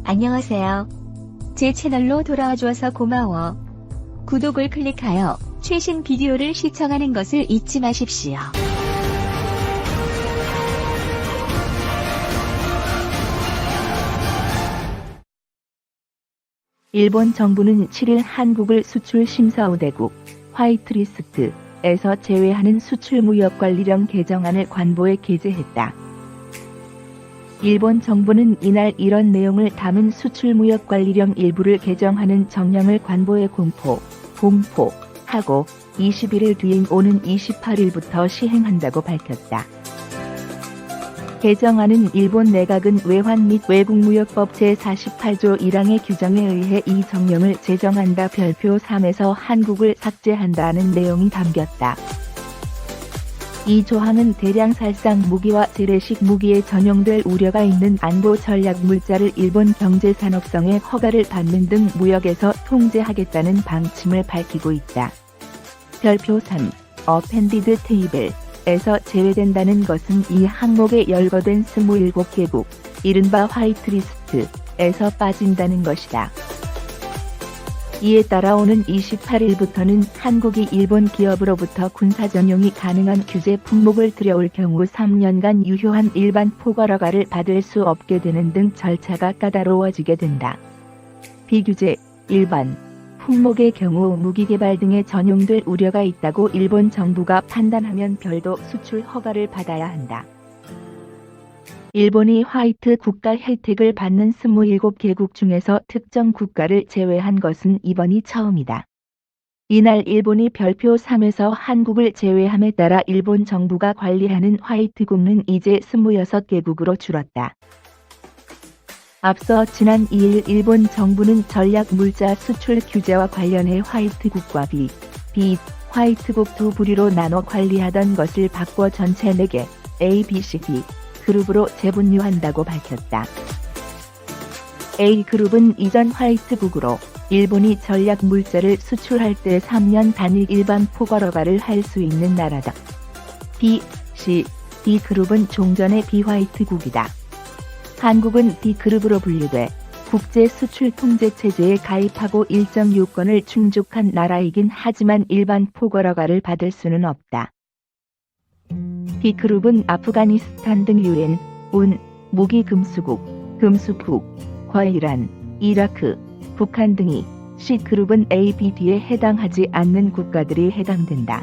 안녕하세요. 제 채널로 돌아와 주어서 고마워. 구독을 클릭하여 최신 비디오를 시청하는 것을 잊지 마십시오. 일본 정부는 7일 한국을 수출 심사우대국 화이트리스트에서 제외하는 수출무역관리령 개정안을 관보에 게재했다. 일본 정부는 이날 이런 내용을 담은 수출무역관리령 일부를 개정하는 정령을 관보에 공포하고 21일 뒤인 오는 28일부터 시행한다고 밝혔다. 개정안은 일본 내각은 외환 및 외국무역법 제48조 1항의 규정에 의해 이 정령을 제정한다. 별표 3에서 한국을 삭제한다는 내용이 담겼다. 이 조항은 대량 살상 무기와 재래식 무기에 전용될 우려가 있는 안보 전략 물자를 일본 경제산업성의 허가를 받는 등 무역에서 통제하겠다는 방침을 밝히고 있다. 별표 3. 어펜디드 테이블 에서 제외된다는 것은 이 항목에 열거된 27개국, 이른바 화이트리스트에서 빠진다는 것이다. 이에 따라 오는 28일부터는 한국이 일본 기업으로부터 군사 전용이 가능한 규제 품목을 들여올 경우 3년간 유효한 일반 포괄허가를 받을 수 없게 되는 등 절차가 까다로워지게 된다. 비규제, 일반 품목의 경우 무기 개발 등에 전용될 우려가 있다고 일본 정부가 판단하면 별도 수출 허가를 받아야 한다. 일본이 화이트 국가 혜택을 받는 27개국 중에서 특정 국가를 제외한 것은 이번이 처음이다. 이날 일본이 별표 3에서 한국을 제외함에 따라 일본 정부가 관리하는 화이트국은 이제 26개국으로 줄었다. 앞서 지난 2일 일본 정부는 전략 물자 수출 규제와 관련해 화이트국과 화이트국 두 부류로 나눠 관리하던 것을 바꿔 전체 4개 A, B, C, D 그룹으로 재분류한다고 밝혔다. A그룹은 이전 화이트국으로 일본이 전략 물자를 수출할 때 3년 단일 일반 포괄허가를 할 수 있는 나라다. B, C, D그룹은 종전의 비화이트국이다. 한국은 D그룹으로 분류돼 국제 수출 통제 체제에 가입하고 일정 요건을 충족한 나라이긴 하지만 일반 포괄허가를 받을 수는 없다. D그룹은 아프가니스탄 등 유엔, 운, 무기 금수국, 과 이란, 이라크, 북한 등이 C그룹은 A, B, D에 해당하지 않는 국가들이 해당된다.